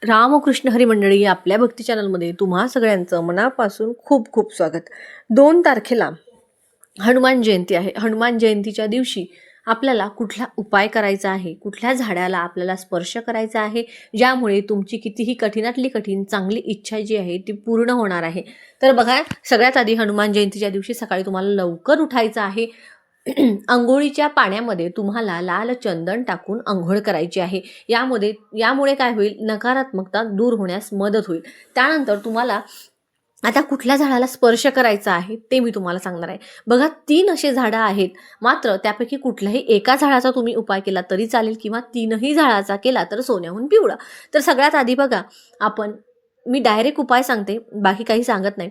रामकृष्ण हरी मंडळी, आपल्या भक्ती चॅनलमध्ये तुम्हा सगळ्यांचं मनापासून खूप खूप स्वागत. 2 तारखेला हनुमान जयंती आहे. हनुमान जयंतीच्या दिवशी आपल्याला कुठला उपाय करायचा आहे, कुठल्या झाडाला आपल्याला स्पर्श करायचा आहे, ज्यामुळे तुमची कितीही कठीणातली कठीण चांगली इच्छा जी आहे ती पूर्ण होणार आहे. तर बघा, सगळ्यात आधी हनुमान जयंतीच्या दिवशी सकाळी तुम्हाला लवकर उठायचं आहे. अंघोळीच्या पाण्यामध्ये तुम्हाला लाल चंदन टाकून अंघोळ करायची आहे. यामुळे काय होईल, नकारात्मकता दूर होण्यास मदत होईल. त्यानंतर तुम्हाला आता कुठल्या झाडाला स्पर्श करायचा आहे ते मी तुम्हाला सांगणार आहे. बघा, 3 असे झाडं आहेत, मात्र त्यापैकी कुठल्याही एका झाडाचा तुम्ही उपाय केला तरी चालेल किंवा 3ही झाडाचा केला तर सोन्याहून पिवळा. तर सगळ्यात आधी बघा, मी डायरेक्ट उपाय सांगते, बाकी काही सांगत नाही.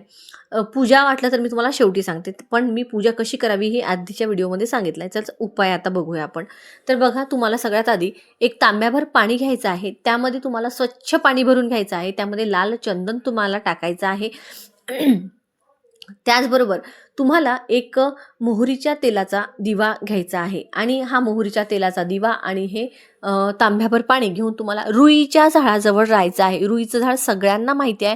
पूजा वाटलं तर मी तुम्हाला शेवटी सांगते, पण मी पूजा कशी करावी हे आधीच्या व्हिडिओमध्ये सांगितलं आहे. चल उपाय आता बघूया आपण. तर बघा, तुम्हाला सगळ्यात आधी एक तांब्याभर पाणी घ्यायचं आहे. त्यामध्ये तुम्हाला स्वच्छ पाणी भरून घ्यायचं आहे. त्यामध्ये लाल चंदन तुम्हाला टाकायचं आहे. त्याचबरोबर तुम्हाला एक मोहरीच्या तेलाचा दिवा घ्यायचा आहे आणि हा मोहरीच्या तेलाचा दिवा आणि हे तांब्याभर पाणी घेऊन तुम्हाला रुईच्या झाडाजवळ राहायचं आहे. रुईचं झाड सगळ्यांना माहिती आहे.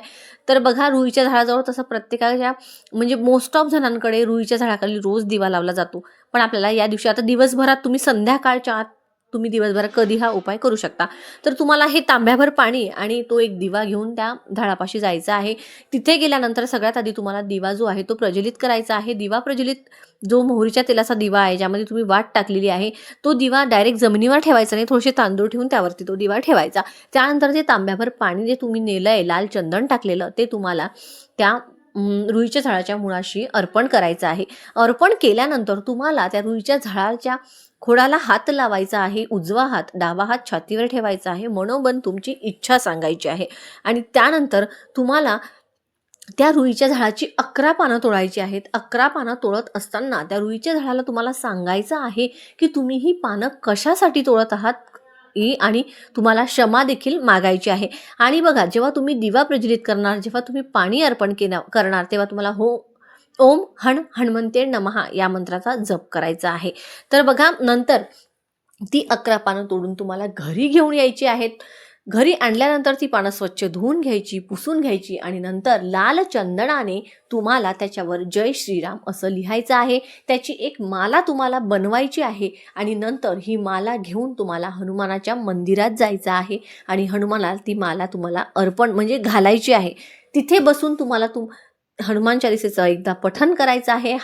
तर बघा, रुईच्या झाडाजवळ तसं प्रत्येकाच्या म्हणजे मोस्ट ऑफ जणांकडे रुईच्या झाडाखाली रोज दिवा लावला जातो. पण आपल्याला या दिवशी आता दिवसभरात तुम्ही संध्याकाळच्या आत तुम्ही दिवसभरात कधी हा उपाय करू शकता. तर तुम्हाला हे तांब्याभर पाणी आणि तो एक दिवा घेऊन त्या झाडापाशी जायचं आहे. तिथे गेल्यानंतर सगळ्यात आधी तुम्हाला दिवा जो आहे तो प्रज्वलित करायचा आहे. दिवा प्रज्वलित, जो मोहरीच्या तेलाचा दिवा आहे ज्यामध्ये तुम्ही वाट टाकलेली आहे, तो दिवा डायरेक्ट जमिनीवर ठेवायचा नाही, थोडेसे तांदूळ ठेवून त्यावरती तो दिवा ठेवायचा. त्यानंतर ते तांब्याभर पाणी जे तुम्ही नेलं आहे, लाल चंदन टाकलेलं, ते तुम्हाला त्या रुईच्या झाडाच्या मुळाशी अर्पण करायचं आहे. अर्पण केल्यानंतर तुम्हाला त्या रुईच्या झाडाच्या खोडाला हात लावायचा आहे. उजवा हात, डावा हात छातीवर ठेवायचा आहे. मनोमन तुमची इच्छा सांगायची आहे आणि त्यानंतर तुम्हाला त्या रुईच्या झाडाची 11 पानं तोडायची आहेत. 11 पानं तोडत असताना त्या रुईच्या झाडाला तुम्हाला सांगायचं आहे की तुम्ही ही पानं कशासाठी तोडत आहात आणि तुम्हाला क्षमा देखील मागायची आहे. आणि बघा, जेव्हा तुम्ही दिवा प्रज्वलित करणार, जेव्हा तुम्ही पाणी अर्पण करणार, तेव्हा तुम्हाला ओम हनुमंते नमः या मंत्राचा जप करायचा आहे. तर बघा, नंतर ती 11 पानं तोडून तुम्हाला घरी घेऊन यायची आहेत. घरी आणल्यानंतर ती पानं स्वच्छ धुवून घ्यायची, पुसून घ्यायची आणि नंतर लाल चंदनाने तुम्हाला त्याच्यावर जय श्रीराम असं लिहायचं आहे. त्याची एक माला तुम्हाला बनवायची आहे आणि नंतर ही माला घेऊन तुम्हाला हनुमानाच्या मंदिरात जायचं आहे आणि हनुमानाला ती माला तुम्हाला अर्पण म्हणजे घालायची आहे. तिथे बसून तुम्हाला हनुमान चालीसेचं एकदा पठण करायचं आहे.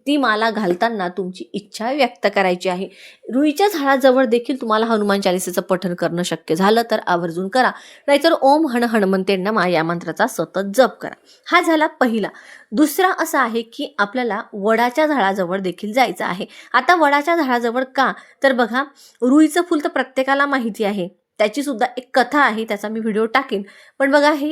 ती माला घालताना तुमची इच्छा व्यक्त करायची आहे. रुईच्या झाडाजवळ देखील तुम्हाला हनुमान चालीसेचं पठण करणं शक्य झालं तर आवर्जून करा, नाहीतर ओम हनुमंते नमः या मंत्राचा सतत जप करा. हा झाला पहिला. दुसरा असा आहे की आपल्याला वडाच्या झाडाजवळ देखील जायचं आहे. आता वडाच्या झाडाजवळ का, तर बघा, रुईचं फुल तर प्रत्येकाला माहिती आहे, त्याची सुद्धा एक कथा आहे, त्याचा मी व्हिडिओ टाकेन. पण बघा, हे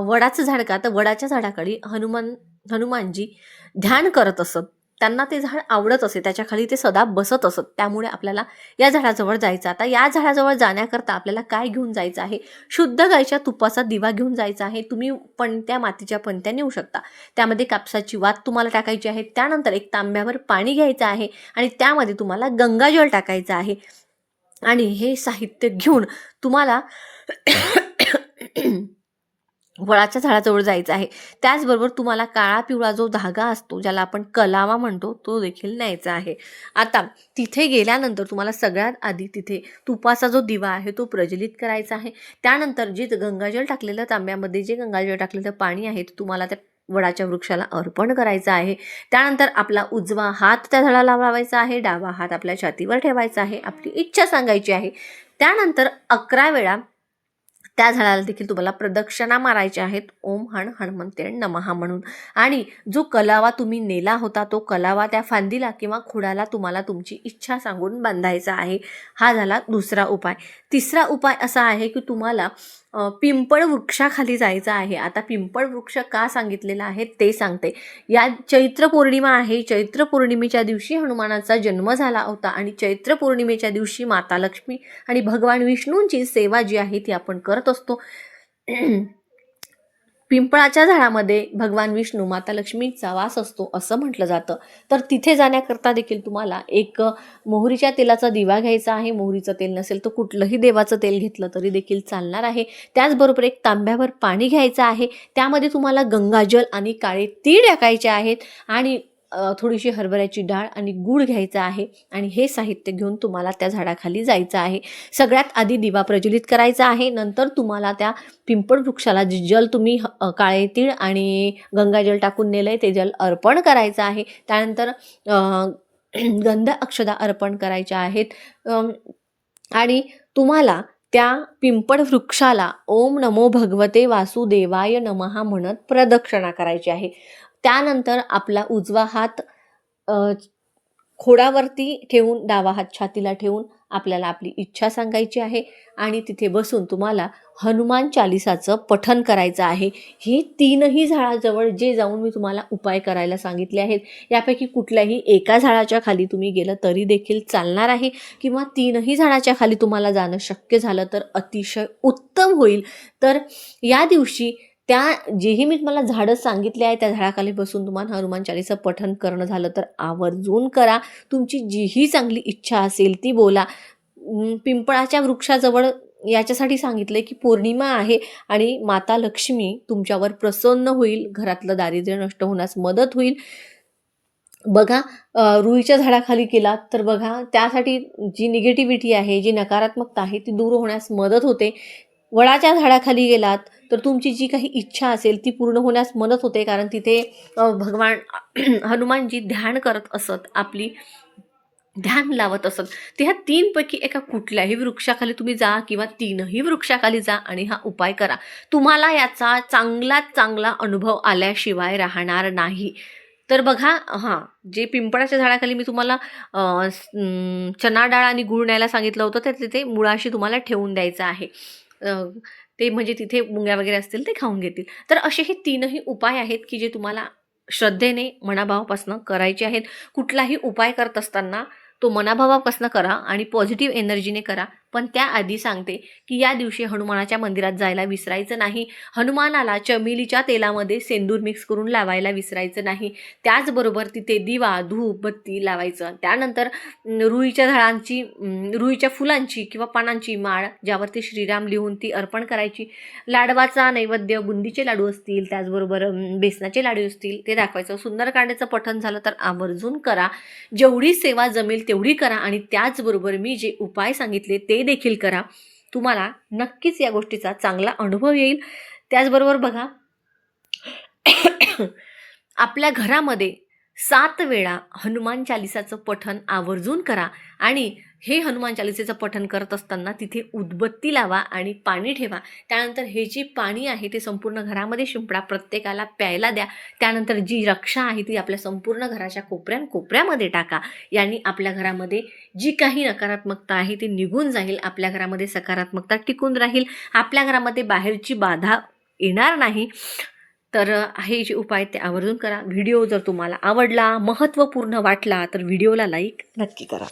वडाचं झाड का, तर वडाच्या झाडाखाली हनुमानजी ध्यान करत असत. त्यांना ते झाड आवडत असे, त्याच्या खाली ते सदा बसत असत. त्यामुळे आपल्याला या झाडाजवळ जायचं. आता या झाडाजवळ जाण्याकरता आपल्याला काय घेऊन जायचं आहे, शुद्ध गायच्या तुपाचा दिवा घेऊन जायचा आहे. तुम्ही पणत्या, मातीच्या पणत्या नेऊ शकता. त्यामध्ये कापसाची वात तुम्हाला टाकायची आहे. त्यानंतर एक तांब्यावर पाणी घ्यायचं आहे आणि त्यामध्ये तुम्हाला गंगाजल टाकायचं आहे आणि हे साहित्य घेऊन तुम्हाला वडाच्या झाडाजवळ जायचं आहे. त्याचबरोबर तुम्हाला काळा पिवळा जो धागा असतो, ज्याला आपण कलावा म्हणतो, तो देखील न्यायचा आहे. आता तिथे गेल्यानंतर तुम्हाला सगळ्यात आधी तिथे तुपाचा जो दिवा आहे तो प्रज्वलित करायचा आहे. त्यानंतर जे गंगाजल टाकलेलं, तांब्यामध्ये जे गंगाजल टाकलेलं पाणी आहे ते तुम्हाला त्या वडाच्या वृक्षाला अर्पण करायचं आहे. त्यानंतर आपला उजवा हात त्या झाडाला लावायचा आहे, डावा हात आपल्या छातीवर ठेवायचा आहे, आपली इच्छा सांगायची आहे. त्यानंतर 11 वेळा त्या झाडाला देखील तुम्हाला प्रदक्षिणा मारायच्या आहेत, ओम हनुमंते नमः म्हणून. आणि जो कलावा तुम्ही नेला होता, तो कलावा त्या फांदीला किंवा खोडाला तुम्हाला तुमची इच्छा सांगून बांधायचा आहे. हा झाला दुसरा उपाय. तिसरा उपाय असा आहे की तुम्हाला पिंपळ वृक्षाखाली जायचं आहे. आता पिंपळ वृक्ष का सांगितलेला आहे ते सांगते. या चैत्र पौर्णिमा आहे. चैत्र पौर्णिमेच्या दिवशी हनुमानाचा जन्म झाला होता आणि चैत्र पौर्णिमेच्या दिवशी माता लक्ष्मी आणि भगवान विष्णूंची सेवा जी आहे ती आपण करत असतो. पिंपळाच्या झाडामध्ये भगवान विष्णू, माता लक्ष्मीचा वास असतो असं म्हटलं जातं. तर तिथे जाण्याकरता देखील तुम्हाला एक मोहरीच्या तेलाचा दिवा घ्यायचा आहे. मोहरीचं तेल नसेल तर कुठलंही देवाचं तेल घेतलं तरी देखील चालणार आहे. त्याचबरोबर एक तांब्याभर पाणी घ्यायचं आहे. त्यामध्ये तुम्हाला गंगाजल आणि काळे तीळ टाकायचे आहेत आणि थोडीशी हरभऱ्याची डाळ आणि गूळ घ्यायचा आहे आणि हे साहित्य घेऊन तुम्हाला त्या झाडाखाली जायचं आहे. सगळ्यात आधी दिवा प्रज्वलित करायचा आहे. नंतर तुम्हाला त्या पिंपळ वृक्षाला जे जल तुम्ही काळे तीळ आणि गंगाजल टाकून नेलंय ते जल अर्पण करायचं आहे. त्यानंतर गंध अक्षदा अर्पण करायच्या आहेत आणि तुम्हाला त्या पिंपळ वृक्षाला ओम नमो भगवते वासुदेवाय नमः म्हणत प्रदक्षिणा करायची आहे. त्यानंतर आपला उजवा हात खोडावरती ठेवून डावा हात छातीला ठेवून आपल्याला आपली इच्छा सांगायची आहे आणि तिथे बसून तुम्हाला हनुमान चालिसाचं पठण करायचं आहे. हे तीनही झाडाजवळ जे जाऊन मी तुम्हाला उपाय करायला सांगितले आहेत यापैकी कुठल्याही एका झाडाच्या खाली तुम्ही गेलं तरी देखील चालणार आहे किंवा तीनही झाडाच्या खाली तुम्हाला जाणं शक्य झालं तर अतिशय उत्तम होईल. तर या दिवशी त्या जेही मी तुम्हाला झाडं सांगितले आहे त्या झाडाखाली बसून तुम्हाला हनुमान चालीचं पठण करणं झालं तर आवर्जून करा. तुमची जीही चांगली इच्छा असेल ती बोला. पिंपळाच्या वृक्षाजवळ याच्यासाठी सांगितलं की पौर्णिमा आहे आणि माता लक्ष्मी तुमच्यावर प्रसन्न होईल, घरातलं दारिद्र्य नष्ट होण्यास मदत होईल. बघा रुईच्या झाडाखाली केलात तर बघा त्यासाठी जी निगेटिव्हिटी आहे, जी नकारात्मकता आहे ती दूर होण्यास मदत होते. वडाच्या झाडाखाली गेलात तर तुमची जी काही इच्छा असेल ती पूर्ण होण्यास मदत होते, कारण तिथे भगवान हनुमानजी ध्यान करत असत, आपली ध्यान लावत असत. ते ह्या तीनपैकी एका कुठल्याही वृक्षाखाली तुम्ही जा किंवा तीनही वृक्षाखाली जा आणि हा उपाय करा. तुम्हाला याचा चांगलात चांगला अनुभव आल्याशिवाय राहणार नाही. तर बघा जे पिंपळाच्या झाडाखाली मी तुम्हाला चना डाळ आणि गूळ न्यायला सांगितलं होतं तर तिथे मुळाशी तुम्हाला ठेवून द्यायचं आहे. ते म्हणजे तिथे मुंग्या वगैरे असतील ते खाऊन घेतील. तर असे हे तीनही उपाय आहेत की जे तुम्हाला श्रद्धेने मनाभावापासून करायचे आहेत. कुठलाही उपाय करत असताना तो मनाभावापासून करा आणि पॉझिटिव्ह एनर्जीने करा. पण त्याआधी सांगते की या दिवशी हनुमानाच्या मंदिरात जायला विसरायचं नाही. हनुमानाला चमेलीच्या तेलामध्ये सेंदूर मिक्स करून लावायला विसरायचं नाही. त्याचबरोबर तिथे दिवा, धूप, बत्ती लावायचं. त्यानंतर रुईच्या फुलांची किंवा पानांची माळ ज्यावरती श्रीराम लिहून ती अर्पण करायची. लाडवाचा नैवेद्य, बुंदीचे लाडू असतील, त्याचबरोबर बेसनाचे लाडू असतील ते दाखवायचं. सुंदरकांडाचं पठण झालं तर आवर्जून करा. जेवढी सेवा जमेल तेवढी करा आणि त्याचबरोबर मी जे उपाय सांगितले ते देखील करा. तुम्हाला नक्कीच या गोष्टीचा चांगला अनुभव येईल. त्याचबरोबर बघा आपल्या घरामध्ये 7 वेळा हनुमान चालिसाचं पठण आवर्जून करा आणि हे हनुमान चालिसेचं पठण करत असताना तिथे उदबत्ती लावा आणि पाणी ठेवा. त्यानंतर हे जे पाणी आहे ते संपूर्ण घरामध्ये शिंपडा, प्रत्येकाला प्यायला द्या. त्यानंतर जी रक्षा आहे ती आपल्या संपूर्ण घराच्या कोपऱ्यामध्ये टाका. यांनी आपल्या घरामध्ये जी काही नकारात्मकता आहे ती निघून जाईल, आपल्या घरामध्ये सकारात्मकता टिकून राहील, आपल्या घरामध्ये बाहेरची बाधा येणार नाही. तर हे जे उपाय ते आवर्जून करा. व्हिडिओ जर तुम्हाला आवडला, महत्त्वपूर्ण वाटला तर व्हिडिओला लाईक नक्की करा.